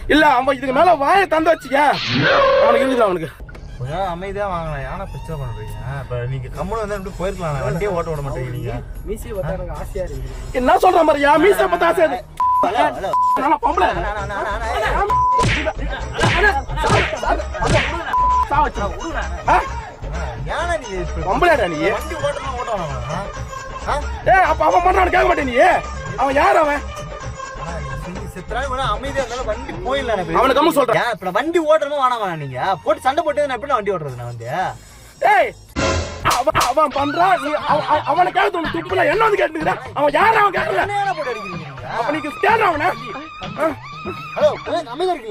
இல்ல அவன் இதுக்கு மேல வாயை தந்து வச்சுக்க அவனுக்கு இருக்குது அவனுக்கு அமைதியா வாங்கலாம். ஏன்னா பிரச்சனை பண்றீங்க? இப்ப நீங்க கம்முன்னு வந்து போயிருக்கலாம். வண்டியே ஓட்ட விட மாட்டேங்கிறீங்க. மீசியை பார்த்தா எனக்கு ஆசையா இருக்கு. என்ன சொல்ற மாதிரியா? மீசியை பார்த்தா ஆசையா இருக்கு. பொம்பளை பொம்பளைடா நீ. அப்ப அவன் பண்ணான்னு கேட்க மாட்டேன் நீ. அவன் யார் அவன்? அமைதியா இருந்தாலும் வண்டி போயிடலாம். அவனுக்கு கம்மி சொல்றேன். இப்ப வண்டி ஓட்டுறமா வேணாமா? நீங்க போட்டு சண்டை போட்டு நான் எப்படி வண்டி ஓட்டுறது? நான் வந்து அவன் பண்றான். அவனை கேட்க துப்புல என்ன வந்து கேட்டுக்கிற? அவன் யாரும் அவன் கேட்கல. போட்டு அடிக்கிறீங்க. அப்ப நீங்க தேடுற அவன. ஹலோ அமைதியா இருக்கீங்களா?